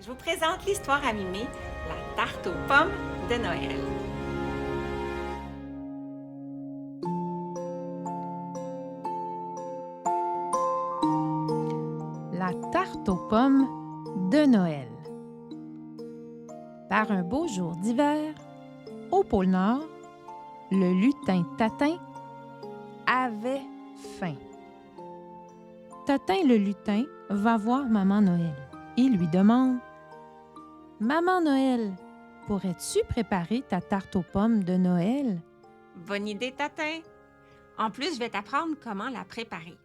Je vous présente l'histoire à mimer, la tarte aux pommes de Noël. La tarte aux pommes de Noël. Par un beau jour d'hiver, au pôle Nord, le lutin Tatin avait faim. Tatin le lutin va voir Maman Noël. Il lui demande « Maman Noël, pourrais-tu préparer ta tarte aux pommes de Noël? » Bonne idée, Tatin! En plus, je vais t'apprendre comment la préparer.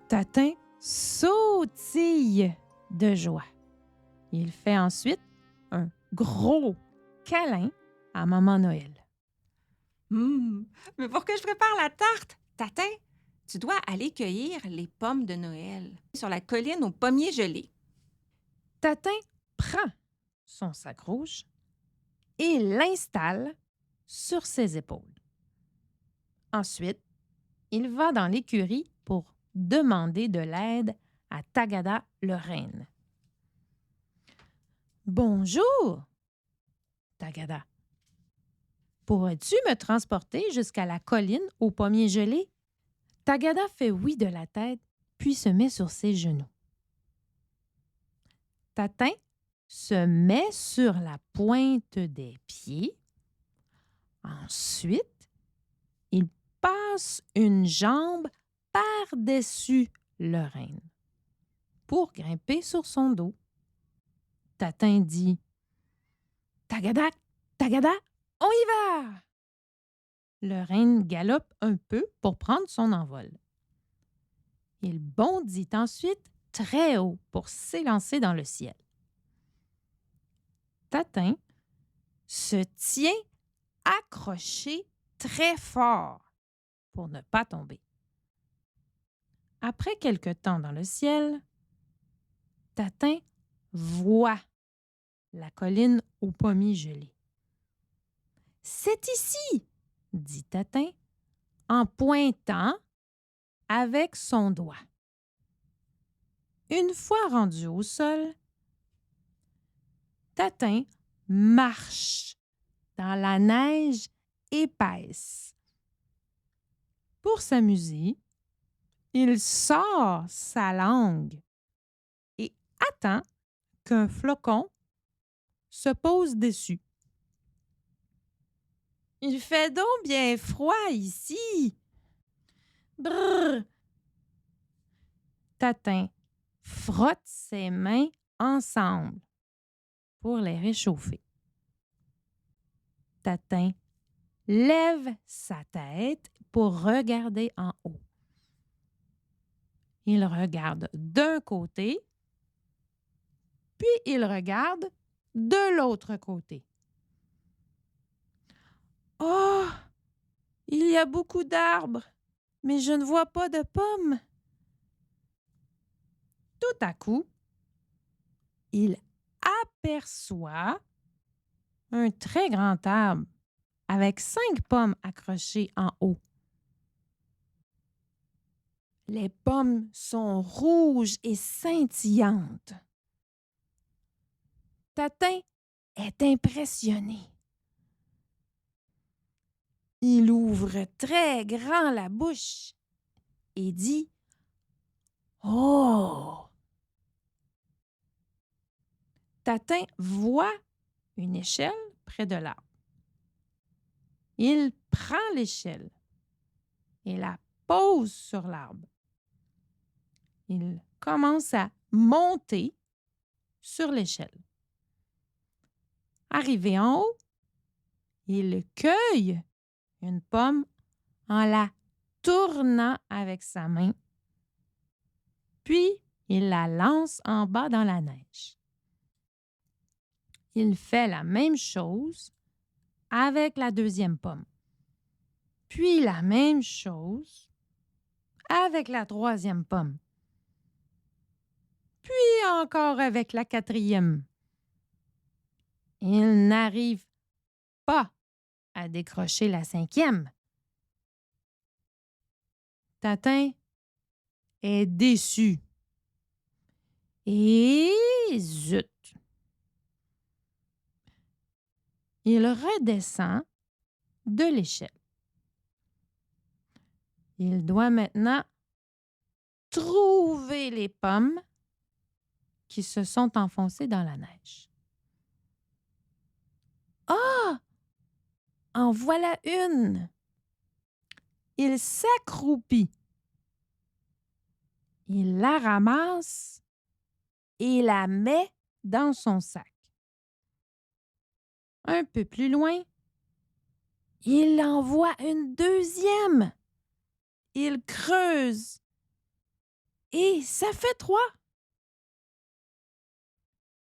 Tatin sautille de joie. Il fait ensuite un gros câlin à Maman Noël. Mais pour que je prépare la tarte, Tatin, tu dois aller cueillir les pommes de Noël sur la colline aux pommiers gelés. Tatin prend son sac rouge et l'installe sur ses épaules. Ensuite, il va dans l'écurie pour demander de l'aide à Tagada le renne. « Bonjour, Tagada. Pourrais-tu me transporter jusqu'à la colline aux pommiers gelés? » Tagada fait oui de la tête, puis se met sur ses genoux. Tatin se met sur la pointe des pieds. Ensuite, il passe une jambe par-dessus le renne pour grimper sur son dos. Tatin dit « Tagada, Tagada, on y va! » Le renne galope un peu pour prendre son envol. Il bondit ensuite très haut pour s'élancer dans le ciel. Tatin se tient accroché très fort pour ne pas tomber. Après quelque temps dans le ciel, Tatin voit la colline aux pommiers gelés. « C'est ici! » dit Tatin en pointant avec son doigt. Une fois rendu au sol, Tatin marche dans la neige épaisse. Pour s'amuser, il sort sa langue et attend qu'un flocon se pose dessus. « Il fait donc bien froid ici! » Brrr! Tatin frotte ses mains ensemble pour les réchauffer. Tatin lève sa tête pour regarder en haut. Il regarde d'un côté, puis il regarde de l'autre côté. « Oh! Il y a beaucoup d'arbres, mais je ne vois pas de pommes. » Tout à coup, il aperçoit un très grand arbre avec 5 pommes accrochées en haut. Les pommes sont rouges et scintillantes. Tatin est impressionné. Il ouvre très grand la bouche et dit « Oh! » Tatin voit une échelle près de l'arbre. Il prend l'échelle et la pose sur l'arbre. Il commence à monter sur l'échelle. Arrivé en haut, il cueille une pomme en la tournant avec sa main, puis il la lance en bas dans la neige. Il fait la même chose avec la deuxième pomme, puis la même chose avec la troisième pomme, puis encore avec la quatrième. Il n'arrive pas à décrocher la cinquième. Tatin est déçu. Et zut! il redescend de l'échelle. Il doit maintenant trouver les pommes qui se sont enfoncées dans la neige. Ah! En voilà une! Il s'accroupit. Il la ramasse et la met dans son sac. Un peu plus loin, il en voit une deuxième. Il creuse. Et ça fait 3.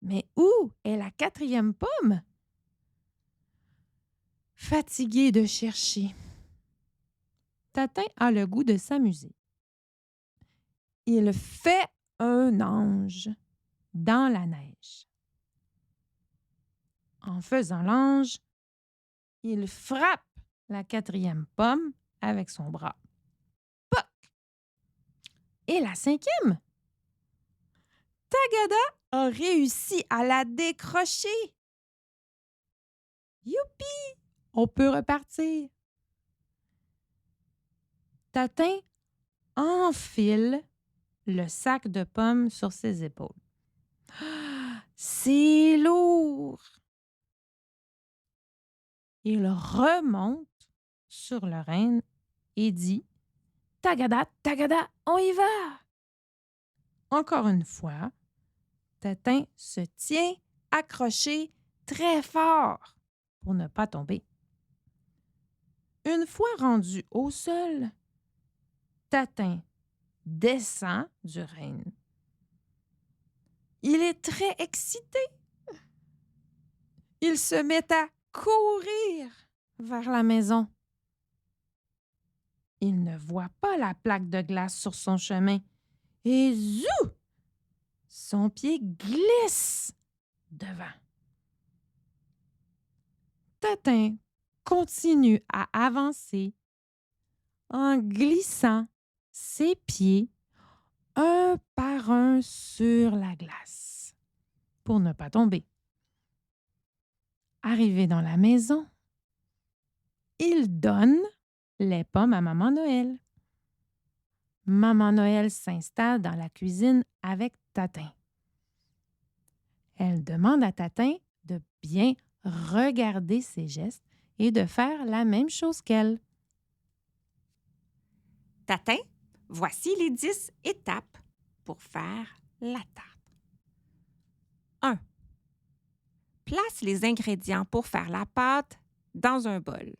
Mais où est la 4e pomme? Fatigué de chercher, Tatin a le goût de s'amuser. Il fait un ange dans la neige. En faisant l'ange, il frappe la 4e pomme avec son bras. Poc! Et la 5e? Tagada a réussi à la décrocher. Youpi! On peut repartir. Tatin enfile le sac de pommes sur ses épaules. C'est lourd! Il remonte sur le renne et dit « Tagada, tagada, on y va! » Encore une fois, Tatin se tient accroché très fort pour ne pas tomber. Une fois rendu au sol, Tatin descend du renne. Il est très excité. Il se met à courir vers la maison. Il ne voit pas la plaque de glace sur son chemin. Et zou! Son pied glisse devant. Tatin continue à avancer en glissant ses pieds un par un sur la glace pour ne pas tomber. Arrivé dans la maison, il donne les pommes à Maman Noël. Maman Noël s'installe dans la cuisine avec Tatin. Elle demande à Tatin de bien regarder ses gestes et de faire la même chose qu'elle. Tatin, voici les 10 étapes pour faire la tarte. 1. Place les ingrédients pour faire la pâte dans un bol.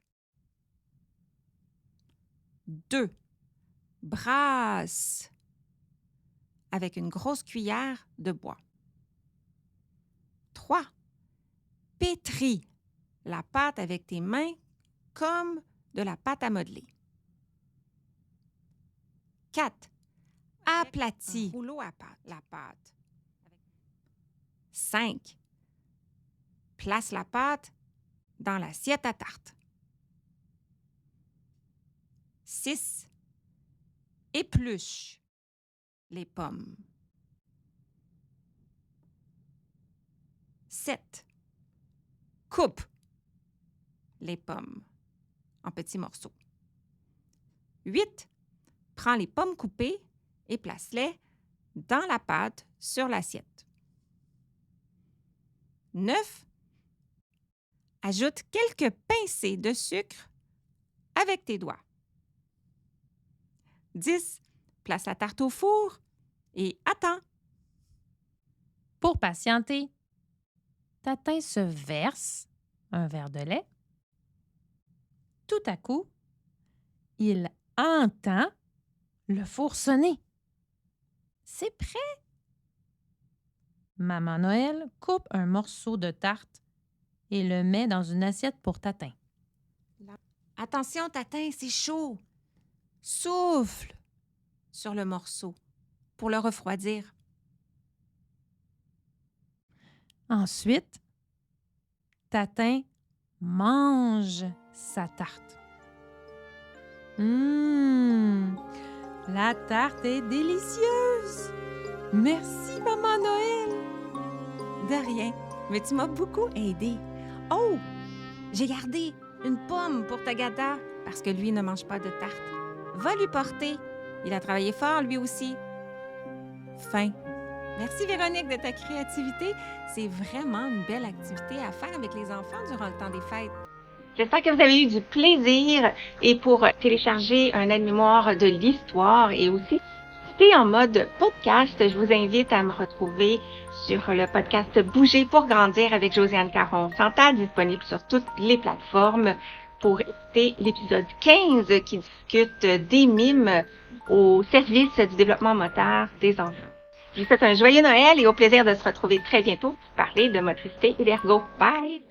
2. Brasse avec une grosse cuillère de bois. 3. Pétris la pâte avec tes mains comme de la pâte à modeler. 4. Aplatis la pâte. 5. Place la pâte dans l'assiette à tarte. 6. Épluche les pommes. 7. Coupe les pommes en petits morceaux. 8. Prends les pommes coupées et place-les dans la pâte sur l'assiette. 9. Ajoute quelques pincées de sucre avec tes doigts. 10. Place la tarte au four et attends. Pour patienter, Tatin se verse un verre de lait. Tout à coup, il entend le four sonner. C'est prêt! Maman Noël coupe un morceau de tarte et le met dans une assiette pour Tatin. Attention, Tatin, c'est chaud. Souffle sur le morceau pour le refroidir. Ensuite, Tatin mange sa tarte. La tarte est délicieuse! Merci, Maman Noël! De rien, mais tu m'as beaucoup aidé. Oh, J'ai gardé une pomme pour Tagada parce que lui ne mange pas de tarte. Va lui porter. Il a travaillé fort lui aussi. Fin. Merci Véronique de ta créativité. C'est vraiment une belle activité à faire avec les enfants durant le temps des fêtes. J'espère que vous avez eu du plaisir et pour télécharger un aide-mémoire de l'histoire et aussi écouter en mode podcast, je vous invite à me retrouver sur le podcast Bouger pour grandir avec Josiane Caron-Santa, disponible sur toutes les plateformes pour écouter l'épisode 15 qui discute des mimes au service du développement moteur des enfants. Je vous souhaite un joyeux Noël et au plaisir de se retrouver très bientôt pour parler de motricité et d'ergo. Bye!